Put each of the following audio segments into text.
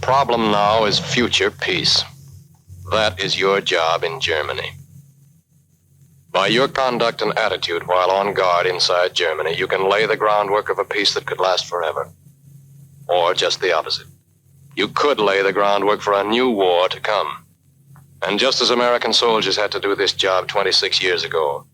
problem now is future peace. That is your job in Germany. By your conduct and attitude while on guard inside Germany, you can lay the groundwork of a peace that could last forever. Or just the opposite. You could lay the groundwork for a new war to come. And just as American soldiers had to do this job 26 years ago,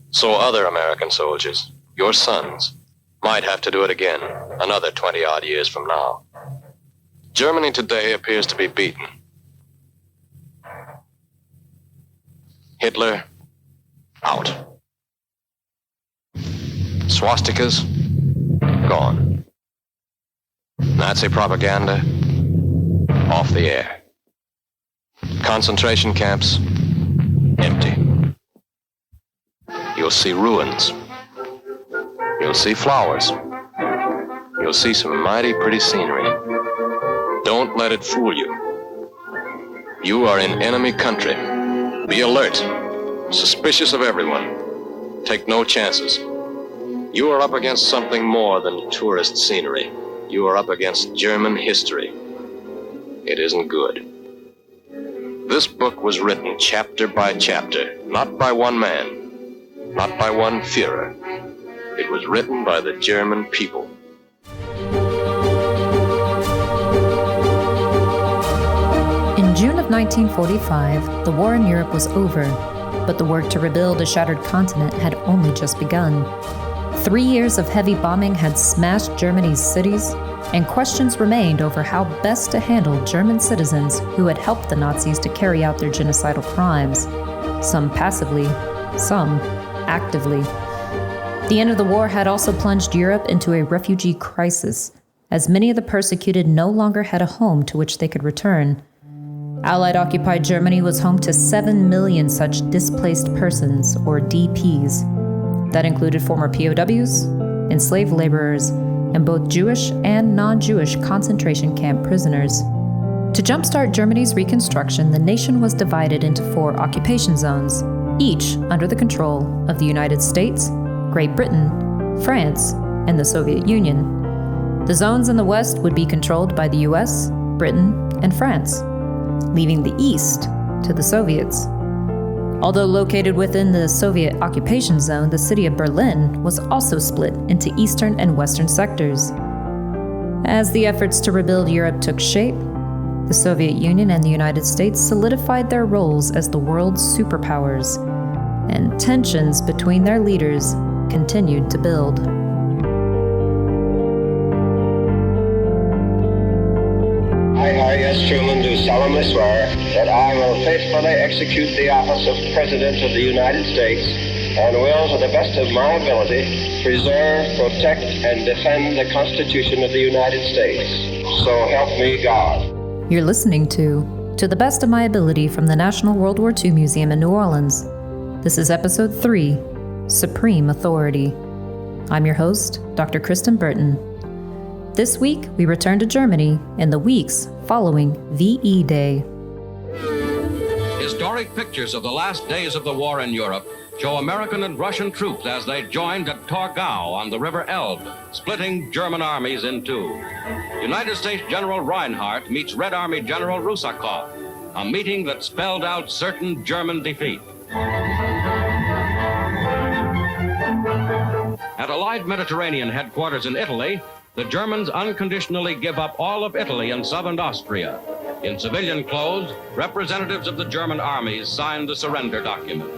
so other American soldiers, your sons, might have to do it again another 20-odd years from now. Germany today appears to be beaten. Hitler, out. Swastikas, gone. Nazi propaganda, off the air. Concentration camps, empty. You'll see ruins. You'll see flowers. You'll see some mighty pretty scenery. Don't let it fool you. You are in enemy country. Be alert, suspicious of everyone. Take no chances. You are up against something more than tourist scenery. You are up against German history. It isn't good. This book was written chapter by chapter, not by one man, not by one Führer. It was written by the German people. In June of 1945, the war in Europe was over, but the work to rebuild a shattered continent had only just begun. 3 years of heavy bombing had smashed Germany's cities, and questions remained over how best to handle German citizens who had helped the Nazis to carry out their genocidal crimes, some passively, some actively. The end of the war had also plunged Europe into a refugee crisis, as many of the persecuted no longer had a home to which they could return. Allied-occupied Germany was home to 7 million such displaced persons, or DPs. That included former POWs, enslaved laborers, and both Jewish and non-Jewish concentration camp prisoners. To jumpstart Germany's reconstruction, the nation was divided into 4 occupation zones, each under the control of the United States, Great Britain, France, and the Soviet Union. The zones in the West would be controlled by the US, Britain, and France, leaving the East to the Soviets. Although located within the Soviet occupation zone, the city of Berlin was also split into eastern and western sectors. As the efforts to rebuild Europe took shape, the Soviet Union and the United States solidified their roles as the world's superpowers, and tensions between their leaders continued to build. I, yes, Truman, do solemnly swear that I will faithfully execute the office of President of the United States and will, to the best of my ability, preserve, protect, and defend the Constitution of the United States. So help me God. You're listening to the Best of My Ability from the National World War II Museum in New Orleans. This is Episode 3, Supreme Authority. I'm your host, Dr. Kristen Burton. This week, we return to Germany in the weeks following VE Day. Historic pictures of the last days of the war in Europe show American and Russian troops as they joined at Torgau on the River Elbe, splitting German armies in two. United States General Reinhardt meets Red Army General Rusakov, a meeting that spelled out certain German defeat. At Allied Mediterranean headquarters in Italy, the Germans unconditionally give up all of Italy and southern Austria. In civilian clothes, representatives of the German armies signed the surrender document.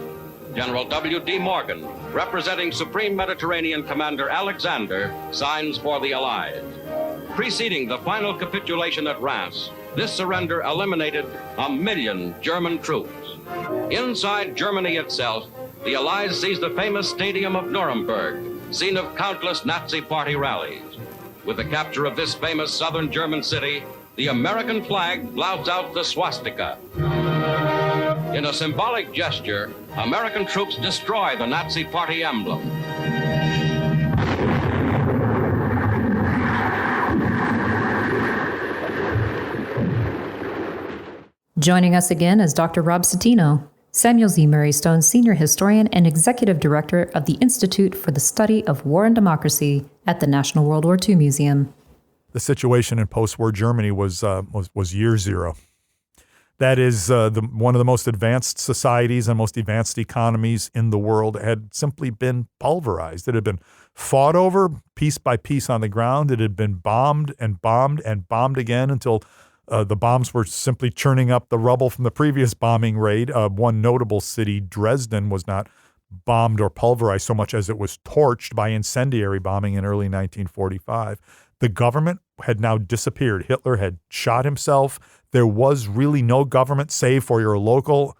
General W.D. Morgan, representing Supreme Mediterranean Commander Alexander, signs for the Allies. Preceding the final capitulation at Reims, this surrender eliminated 1 million German troops. Inside Germany itself, the Allies seized the famous Stadium of Nuremberg, scene of countless Nazi Party rallies. With the capture of this famous southern German city, the American flag flouts out the swastika. In a symbolic gesture, American troops destroy the Nazi Party emblem. Joining us again is Dr. Rob Citino, Samuel Z. Murray Stone's Senior Historian and Executive Director of the Institute for the Study of War and Democracy at the National World War II Museum. the situation in post-war Germany was year zero. That is, one of the most advanced societies and most advanced economies in the world had simply been pulverized. It had been fought over piece by piece on the ground. It had been bombed and bombed and bombed again until the bombs were simply churning up the rubble from the previous bombing raid. One notable city, Dresden, was not bombed or pulverized so much as it was torched by incendiary bombing in early 1945. The government had now disappeared. Hitler had shot himself. There was really no government save for your local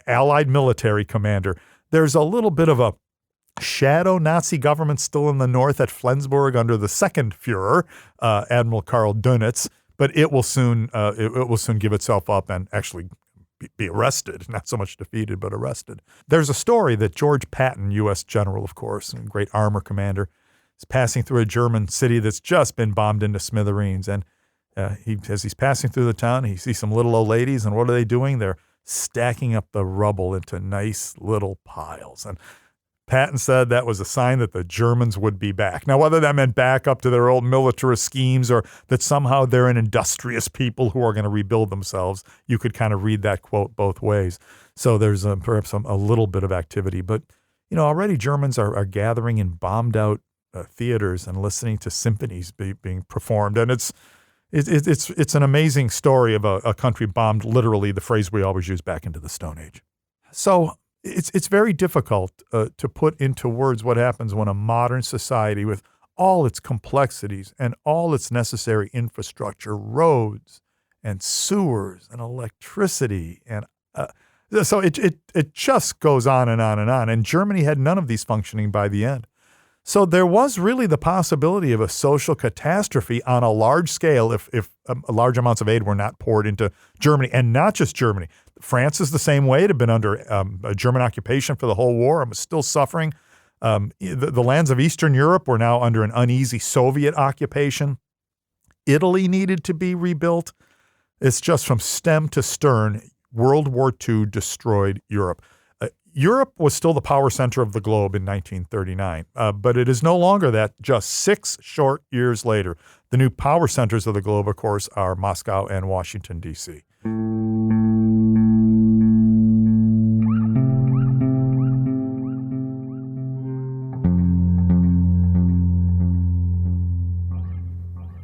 Allied military commander. There's a little bit of a shadow Nazi government still in the north at Flensburg under the second Führer, Admiral Karl Dönitz, but it will soon give itself up and actually be arrested, not so much defeated, but arrested. There's a story that George Patton, U.S. general, of course, and great armor commander, is passing through a German city that's just been bombed into smithereens. And as he's passing through the town, he sees some little old ladies, and what are they doing? They're stacking up the rubble into nice little piles. And Patton said that was a sign that the Germans would be back. Now, whether that meant back up to their old militarist schemes or that somehow they're an industrious people who are going to rebuild themselves, you could kind of read that quote both ways. So there's perhaps a little bit of activity. But, already Germans are gathering in bombed out theaters and listening to symphonies being performed. And it's an amazing story of a country bombed, literally the phrase we always use, back into the Stone Age. So it's very difficult to put into words what happens when a modern society with all its complexities and all its necessary infrastructure, roads and sewers and electricity, and so it just goes on and on and on. And Germany had none of these functioning by the end. So there was really the possibility of a social catastrophe on a large scale if large amounts of aid were not poured into Germany, and not just Germany. France is the same way. It had been under a German occupation for the whole war and was still suffering. The lands of Eastern Europe were now under an uneasy Soviet occupation. Italy needed to be rebuilt. It's just from stem to stern, World War II destroyed Europe. Europe was still the power center of the globe in 1939, but it is no longer that just 6 short years later. The new power centers of the globe, of course, are Moscow and Washington, D.C.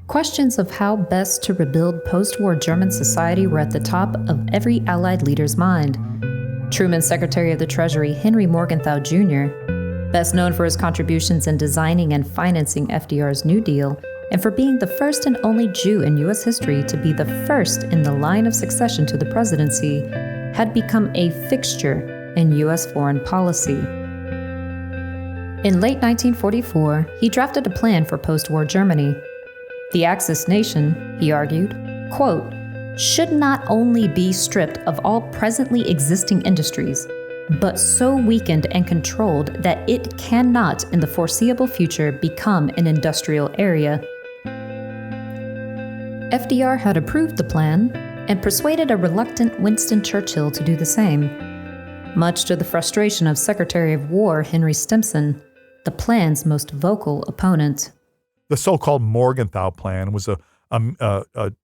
Questions of how best to rebuild post-war German society were at the top of every Allied leader's mind. Truman's Secretary of the Treasury, Henry Morgenthau Jr., best known for his contributions in designing and financing FDR's New Deal, and for being the first and only Jew in U.S. history to be the first in the line of succession to the presidency, had become a fixture in U.S. foreign policy. In late 1944, he drafted a plan for post-war Germany. The Axis nation, he argued, quote, should not only be stripped of all presently existing industries, but so weakened and controlled that it cannot in the foreseeable future become an industrial area. FDR had approved the plan and persuaded a reluctant Winston Churchill to do the same. Much to the frustration of Secretary of War Henry Stimson, the plan's most vocal opponent. The so-called Morgenthau Plan was a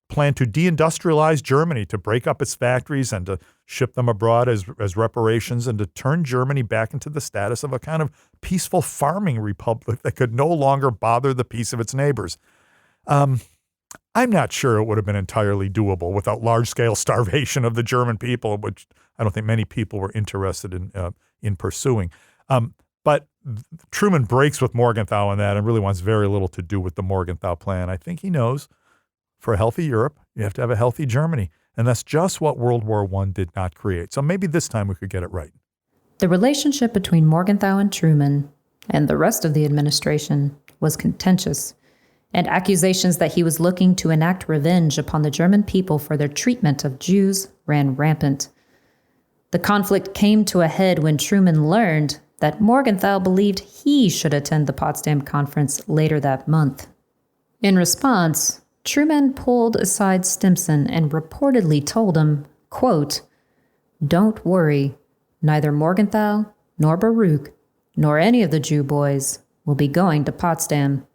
plan to deindustrialize Germany, to break up its factories and to ship them abroad as reparations, and to turn Germany back into the status of a kind of peaceful farming republic that could no longer bother the peace of its neighbors. I'm not sure it would have been entirely doable without large-scale starvation of the German people, which I don't think many people were interested in pursuing. But Truman breaks with Morgenthau on that and really wants very little to do with the Morgenthau Plan. I think he knows for a healthy Europe, you have to have a healthy Germany. And that's just what World War I did not create. So maybe this time we could get it right. The relationship between Morgenthau and Truman and the rest of the administration was contentious, and accusations that he was looking to enact revenge upon the German people for their treatment of Jews ran rampant. The conflict came to a head when Truman learned that Morgenthau believed he should attend the Potsdam Conference later that month. In response, Truman pulled aside Stimson and reportedly told him, quote, "Don't worry, neither Morgenthau nor Baruch nor any of the Jew boys will be going to Potsdam."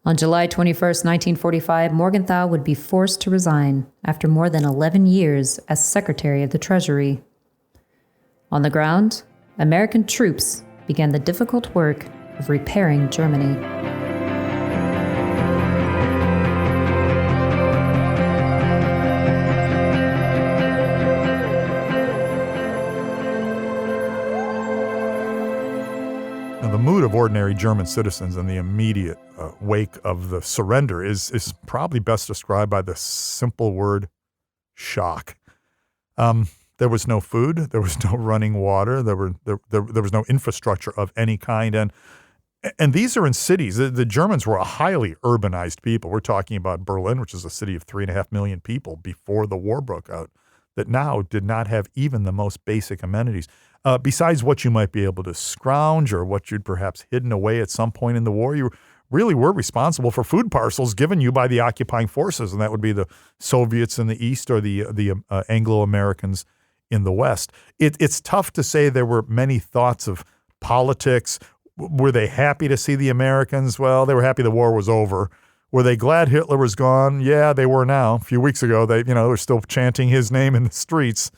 On July 21st, 1945, Morgenthau would be forced to resign after more than 11 years as Secretary of the Treasury. On the ground, American troops began the difficult work of repairing Germany. Now, the mood of ordinary German citizens in the immediate wake of the surrender is probably best described by the simple word shock. There was no food, there was no running water, there was no infrastructure of any kind, and these are in cities. The Germans were a highly urbanized people. We're talking about Berlin, which is a city of 3.5 million people before the war broke out, that now did not have even the most basic amenities. Besides what you might be able to scrounge or what you'd perhaps hidden away at some point in the war, you really were responsible for food parcels given you by the occupying forces, and that would be the Soviets in the East or the Anglo-Americans in the West. It's tough to say there were many thoughts of politics. Were they happy to see the Americans? Well, they were happy the war was over. Were they glad Hitler was gone? Yeah, they were now. A few weeks ago, they were still chanting his name in the streets.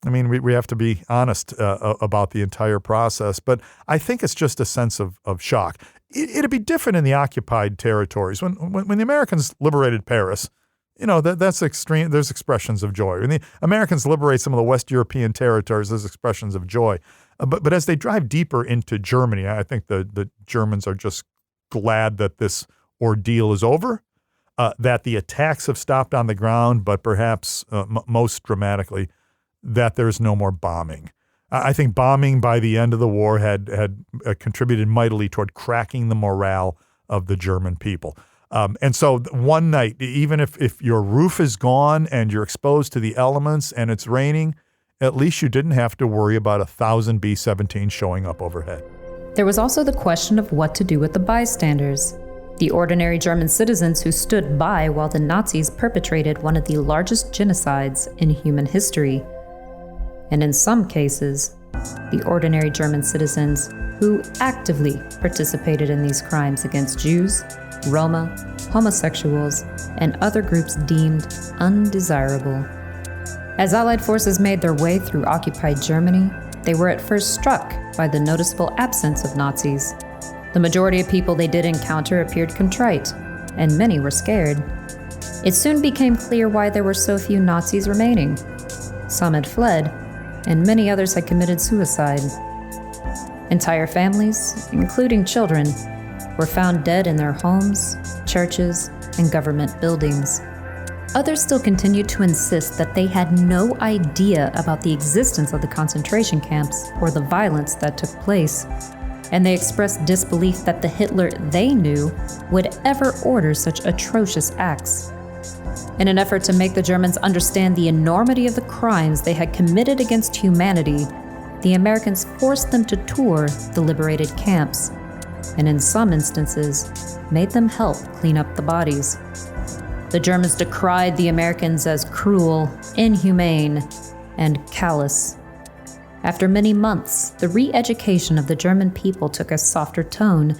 I mean, we have to be honest about the entire process, but I think it's just a sense of shock. It'd be different in the occupied territories. When the Americans liberated Paris, that's extreme. There's expressions of joy. When the Americans liberate some of the West European territories, there's expressions of joy. But as they drive deeper into Germany, I think the Germans are just glad that this ordeal is over, that the attacks have stopped on the ground, but perhaps most dramatically, that there's no more bombing. I think bombing by the end of the war had contributed mightily toward cracking the morale of the German people. And so one night, even if your roof is gone and you're exposed to the elements and it's raining, at least you didn't have to worry about 1,000 B-17 showing up overhead. There was also the question of what to do with the bystanders, the ordinary German citizens who stood by while the Nazis perpetrated one of the largest genocides in human history. And in some cases, the ordinary German citizens who actively participated in these crimes against Jews, Roma, homosexuals, and other groups deemed undesirable. As Allied forces made their way through occupied Germany, they were at first struck by the noticeable absence of Nazis. The majority of people they did encounter appeared contrite, and many were scared. It soon became clear why there were so few Nazis remaining. Some had fled, and many others had committed suicide. Entire families, including children, were found dead in their homes, churches, and government buildings. Others still continued to insist that they had no idea about the existence of the concentration camps or the violence that took place, and they expressed disbelief that the Hitler they knew would ever order such atrocious acts. In an effort to make the Germans understand the enormity of the crimes they had committed against humanity, the Americans forced them to tour the liberated camps, and in some instances, made them help clean up the bodies. The Germans decried the Americans as cruel, inhumane, and callous. After many months, the re-education of the German people took a softer tone,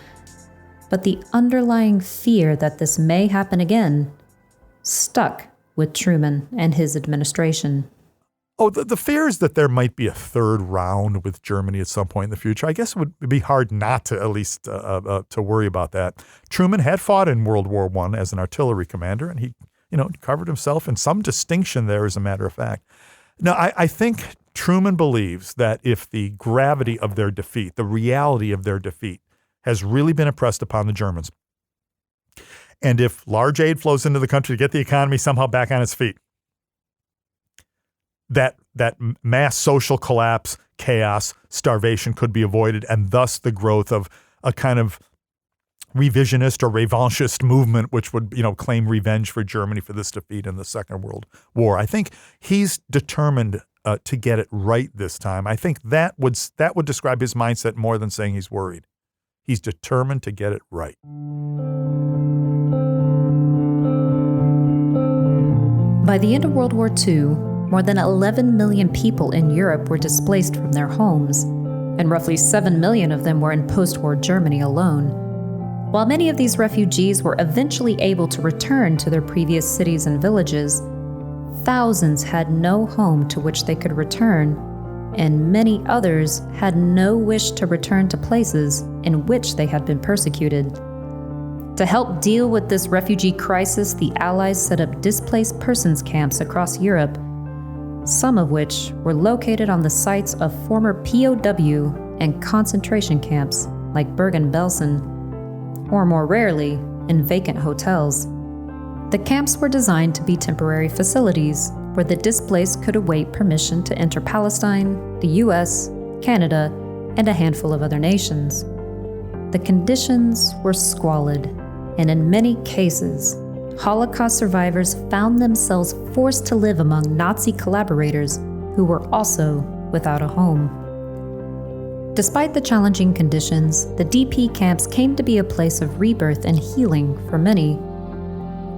but the underlying fear that this may happen again stuck with Truman and his administration. Oh, the fears that there might be a third round with Germany at some point in the future, I guess it would be hard not to at least to worry about that. Truman had fought in World War I as an artillery commander, and he, covered himself in some distinction there, as a matter of fact. Now, I think Truman believes that if the gravity of their defeat, the reality of their defeat, has really been impressed upon the Germans, and if large aid flows into the country to get the economy somehow back on its feet, that mass social collapse, chaos, starvation could be avoided, and thus the growth of a kind of revisionist or revanchist movement, which would, claim revenge for Germany for this defeat in the Second World War. I think he's determined to get it right this time. I think that would describe his mindset more than saying he's worried. He's determined to get it right. By the end of World War II, more than 11 million people in Europe were displaced from their homes, and roughly 7 million of them were in post-war Germany alone. While many of these refugees were eventually able to return to their previous cities and villages, thousands had no home to which they could return, and many others had no wish to return to places in which they had been persecuted. To help deal with this refugee crisis, the Allies set up displaced persons camps across Europe, some of which were located on the sites of former POW and concentration camps like Bergen-Belsen, or more rarely, in vacant hotels. The camps were designed to be temporary facilities where the displaced could await permission to enter Palestine, the US, Canada, and a handful of other nations. The conditions were squalid, and in many cases, Holocaust survivors found themselves forced to live among Nazi collaborators who were also without a home. Despite the challenging conditions, the DP camps came to be a place of rebirth and healing for many.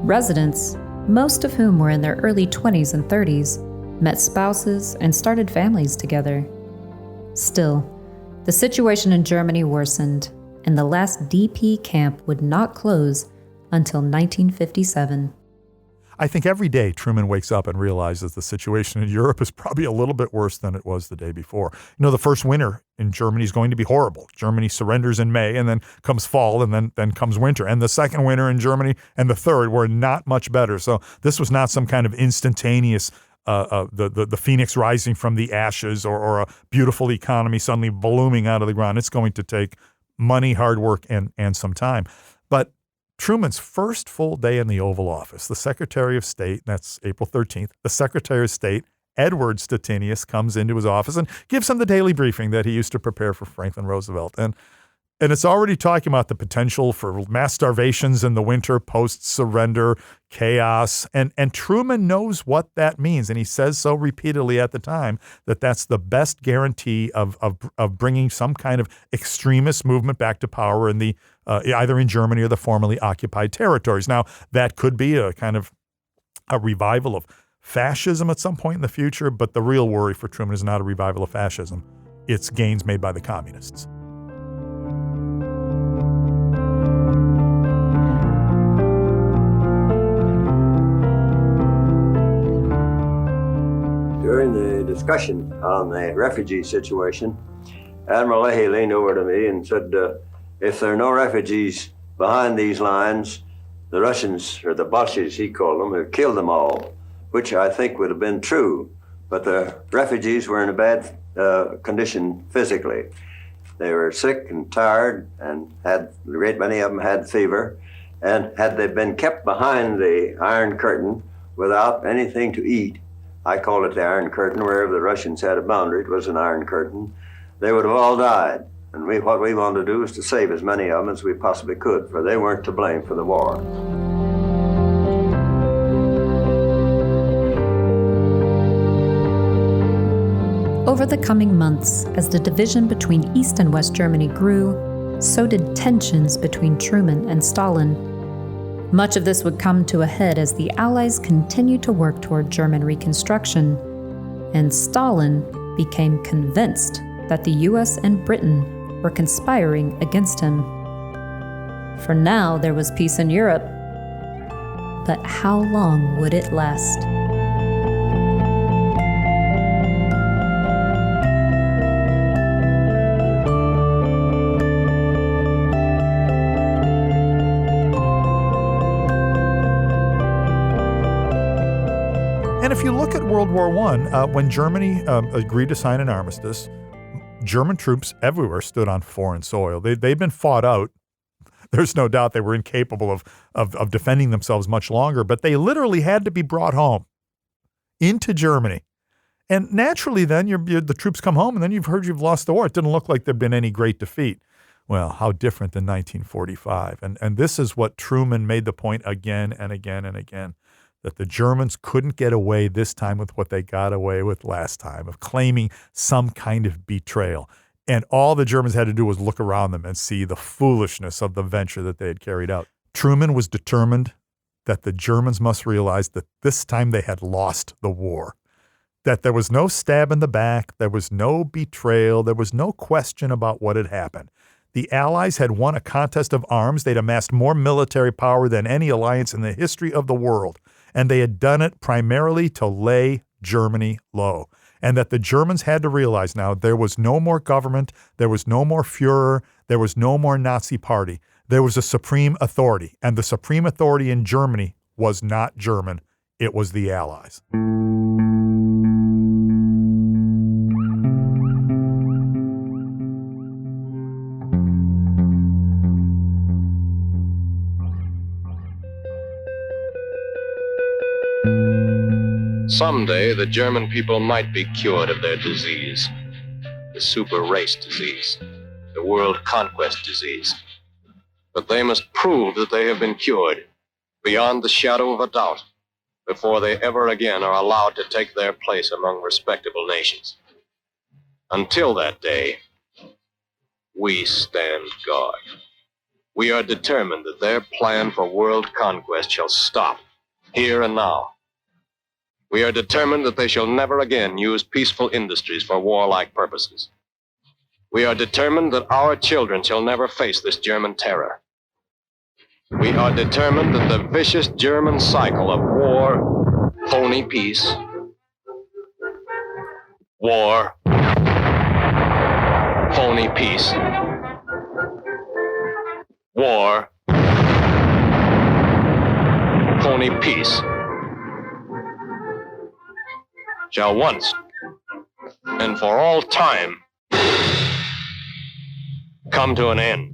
Residents, most of whom were in their early 20s and 30s, met spouses and started families together. Still, the situation in Germany worsened, and the last DP camp would not close until 1957. I think every day Truman wakes up and realizes the situation in Europe is probably a little bit worse than it was the day before. You know, the first winter in Germany is going to be horrible. Germany surrenders in May, and then comes fall, and then comes winter. And the second winter in Germany and the third were not much better. So this was not some kind of instantaneous the phoenix rising from the ashes or a beautiful economy suddenly blooming out of the ground. It's going to take money, hard work, and some time. But Truman's first full day in the Oval Office, the Secretary of State, that's April 13th, the Secretary of State, Edward Stettinius, comes into his office and gives him the daily briefing that he used to prepare for Franklin Roosevelt. And it's already talking about the potential for mass starvations in the winter, post-surrender, chaos. And Truman knows what that means. And he says so repeatedly at the time that that's the best guarantee of bringing some kind of extremist movement back to power in the either in Germany or the formerly occupied territories. Now, that could be a kind of a revival of fascism at some point in the future, but the real worry for Truman is not a revival of fascism. It's gains made by the communists. During the discussion on the refugee situation, Admiral Leahy leaned over to me and said, if there are no refugees behind these lines, the Russians, or the Bolsheviks, he called them, have killed them all, which I think would have been true. But the refugees were in a bad condition physically. They were sick and tired and had, a great many of them had fever. And had they been kept behind the Iron Curtain without anything to eat, I call it the Iron Curtain, wherever the Russians had a boundary, it was an Iron Curtain, they would have all died. And what we wanted to do was to save as many of them as we possibly could, for they weren't to blame for the war. Over the coming months, as the division between East and West Germany grew, so did tensions between Truman and Stalin. Much of this would come to a head as the Allies continued to work toward German reconstruction, and Stalin became convinced that the US and Britain were conspiring against him. For now, there was peace in Europe, but how long would it last? And if you look at World War I, when Germany agreed to sign an armistice, German troops everywhere stood on foreign soil. They'd been fought out. There's no doubt they were incapable of defending themselves much longer, but they literally had to be brought home into Germany. And naturally then, the troops come home, and then you've lost the war. It didn't look like there'd been any great defeat. Well, how different than 1945. And this is what Truman made the point again and again and again, that the Germans couldn't get away this time with what they got away with last time, of claiming some kind of betrayal. And all the Germans had to do was look around them and see the foolishness of the venture that they had carried out. Truman was determined that the Germans must realize that this time they had lost the war, that there was no stab in the back, there was no betrayal, there was no question about what had happened. The Allies had won a contest of arms. They'd amassed more military power than any alliance in the history of the world. And they had done it primarily to lay Germany low. And that the Germans had to realize now there was no more government, there was no more Führer, there was no more Nazi party. There was a supreme authority. And the supreme authority in Germany was not German. It was the Allies. Someday, the German people might be cured of their disease. The super race disease. The world conquest disease. But they must prove that they have been cured, beyond the shadow of a doubt, before they ever again are allowed to take their place among respectable nations. Until that day, we stand guard. We are determined that their plan for world conquest shall stop, here and now. We are determined that they shall never again use peaceful industries for warlike purposes. We are determined that our children shall never face this German terror. We are determined that the vicious German cycle of war, phony peace, war, phony peace, war, phony peace, shall once and for all time come to an end.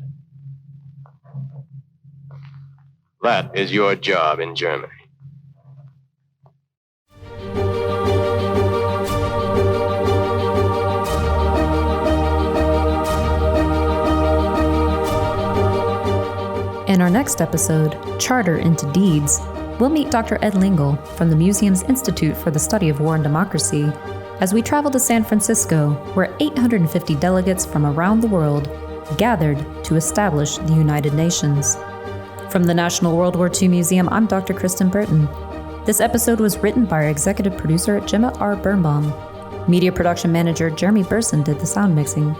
That is your job in Germany. In our next episode, Charter into Deeds, we'll meet Dr. Ed Lingle from the museum's Institute for the Study of War and Democracy as we travel to San Francisco, where 850 delegates from around the world gathered to establish the United Nations. From the National World War II Museum, I'm Dr. Kristen Burton. This episode was written by our executive producer, Gemma R. Birnbaum. Media production manager, Jeremy Burson, did the sound mixing.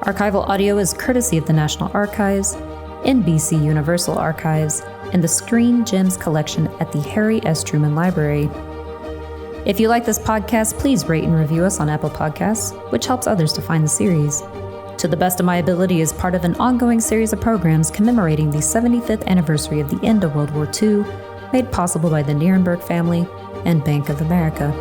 Archival audio is courtesy of the National Archives, NBC Universal Archives, and the Screen Gems collection at the Harry S. Truman Library. If you like this podcast, please rate and review us on Apple Podcasts, which helps others to find the series. To the Best of My Ability is part of an ongoing series of programs commemorating the 75th anniversary of the end of World War II, made possible by the Nierenberg family and Bank of America.